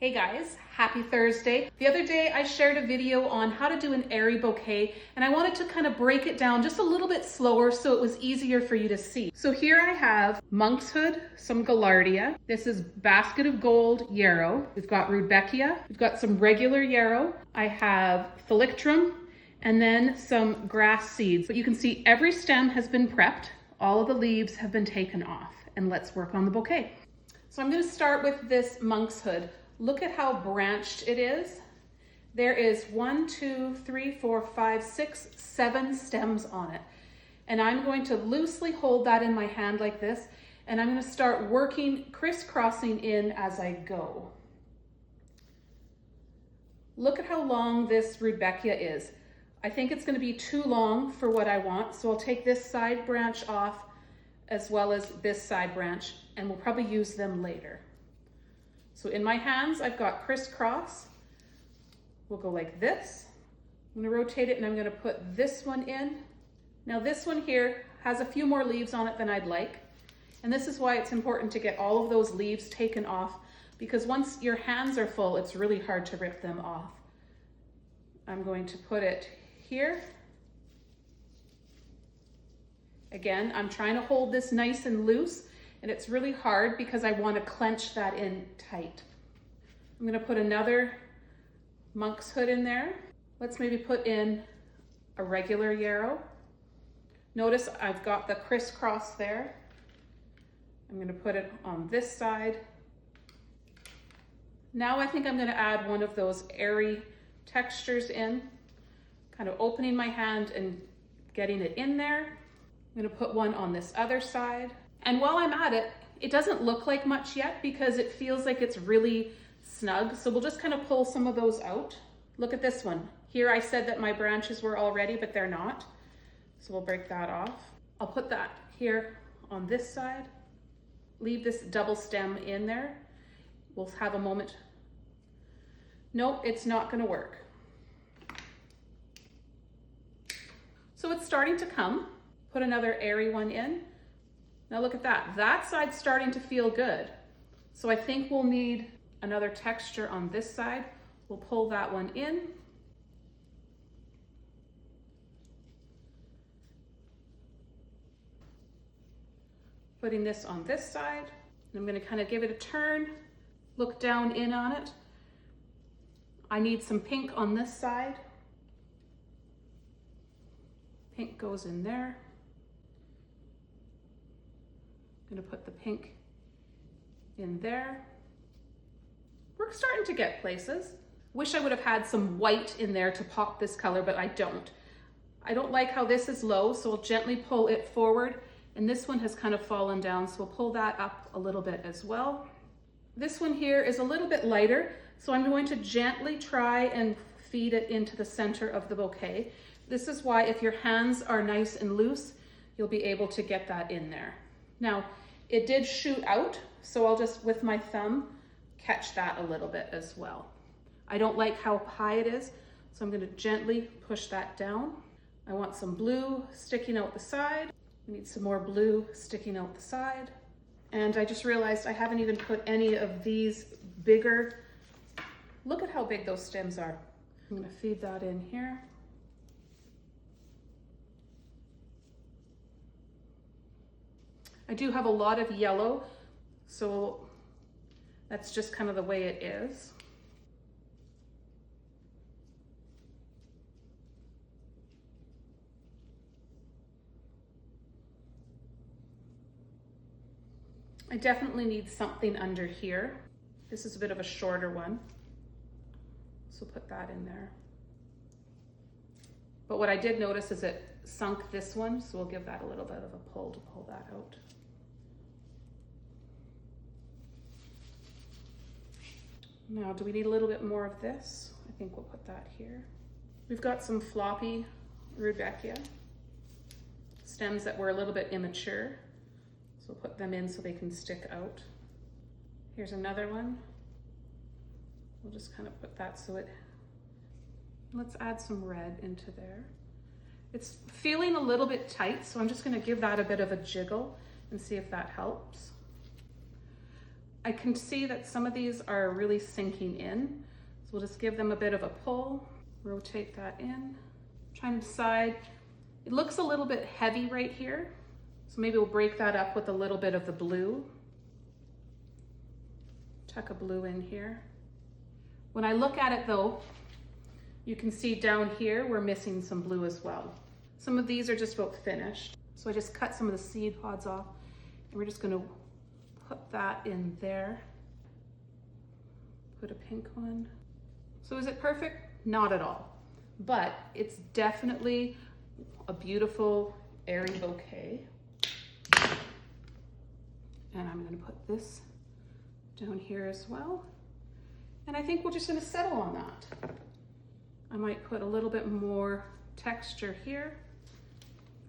Hey guys, happy Thursday. The other day I shared a video on how to do an airy bouquet, and I wanted to kind of break it down just a little bit slower so it was easier for you to see. So here I have monkshood, some gaillardia. This is basket of gold yarrow. We've got rudbeckia. We've got some regular yarrow. I have thalictrum, and then some grass seeds. But you can see every stem has been prepped. All of the leaves have been taken off, and let's work on the bouquet. So I'm going to start with this monkshood. Look at how branched it is. There is 1, 2, 3, 4, 5, 6, 7 stems on it. And I'm going to loosely hold that in my hand like this, and I'm going to start working, crisscrossing in as I go. Look at how long this rudbeckia is. I think it's going to be too long for what I want, so I'll take this side branch off as well as this side branch, and we'll probably use them later. So in my hands, I've got crisscross. We'll go like this. I'm going to rotate it, and I'm going to put this one in. Now this one here has a few more leaves on it than I'd like. And this is why it's important to get all of those leaves taken off, because once your hands are full, it's really hard to rip them off. I'm going to put it here. Again, I'm trying to hold this nice and loose, and it's really hard because I want to clench that in tight. I'm going to put another monk's hood in there. Let's maybe put in a regular yarrow. Notice I've got the crisscross there. I'm going to put it on this side. Now I think I'm going to add one of those airy textures in, kind of opening my hand and getting it in there. I'm going to put one on this other side. And while I'm at it, it doesn't look like much yet because it feels like it's really snug. So we'll just kind of pull some of those out. Look at this one. Here I said that my branches were all ready, but they're not. So we'll break that off. I'll put that here on this side. Leave this double stem in there. We'll have a moment. Nope, it's not going to work. So it's starting to come. Put another airy one in. Now look at that. That side's starting to feel good. So I think we'll need another texture on this side. We'll pull that one in. Putting this on this side. I'm going to kind of give it a turn, look down in on it. I need some pink on this side. Pink goes in there. I'm going to put the pink in there. We're starting to get places. Wish I would have had some white in there to pop this color, but I don't. I don't like how this is low, so I'll gently pull it forward. And this one has kind of fallen down, so we'll pull that up a little bit as well. This one here is a little bit lighter, so I'm going to gently try and feed it into the center of the bouquet. This is why if your hands are nice and loose, you'll be able to get that in there. Now, it did shoot out, so I'll just, with my thumb, catch that a little bit as well. I don't like how high it is, so I'm going to gently push that down. I want some blue sticking out the side. We need some more blue sticking out the side. And I just realized I haven't even put any of these bigger. Look at how big those stems are. I'm going to feed that in here. I do have a lot of yellow, so that's just kind of the way it is. I definitely need something under here. This is a bit of a shorter one, so put that in there. But what I did notice is it sunk this one, so we'll give that a little bit of a pull to pull that out. Now, do we need a little bit more of this? I think we'll put that here. We've got some floppy rudbeckia stems that were a little bit immature. So we'll put them in so they can stick out. Here's another one. We'll just kind of put that so it, let's add some red into there. It's feeling a little bit tight, so I'm just going to give that a bit of a jiggle and see if that helps. I can see that some of these are really sinking in. So we'll just give them a bit of a pull, rotate that in. Trying to decide, it looks a little bit heavy right here. So maybe we'll break that up with a little bit of the blue. Tuck a blue in here. When I look at it though, you can see down here, we're missing some blue as well. Some of these are just about finished. So I just cut some of the seed pods off and we're just gonna put that in there. Put a pink one. So is it perfect? Not at all, but it's definitely a beautiful airy bouquet. And I'm gonna put this down here as well. And I think we're just gonna settle on that. I might put a little bit more texture here.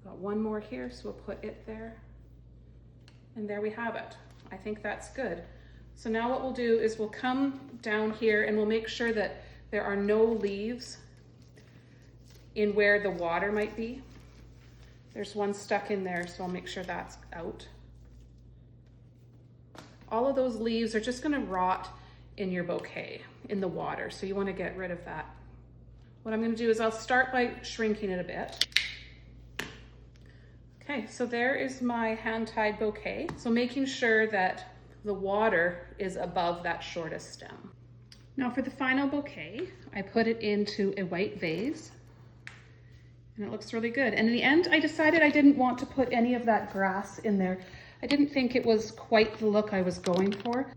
Got one more here, so we'll put it there. And there we have it. I think that's good. So now what we'll do is we'll come down here and we'll make sure that there are no leaves in where the water might be. There's one stuck in there, so I'll make sure that's out. All of those leaves are just gonna rot in your bouquet, in the water, so you wanna get rid of that. What I'm gonna do is I'll start by shrinking it a bit. Okay, so there is my hand-tied bouquet. So making sure that the water is above that shortest stem. Now for the final bouquet, I put it into a white vase and it looks really good. And in the end, I decided I didn't want to put any of that grass in there. I didn't think it was quite the look I was going for.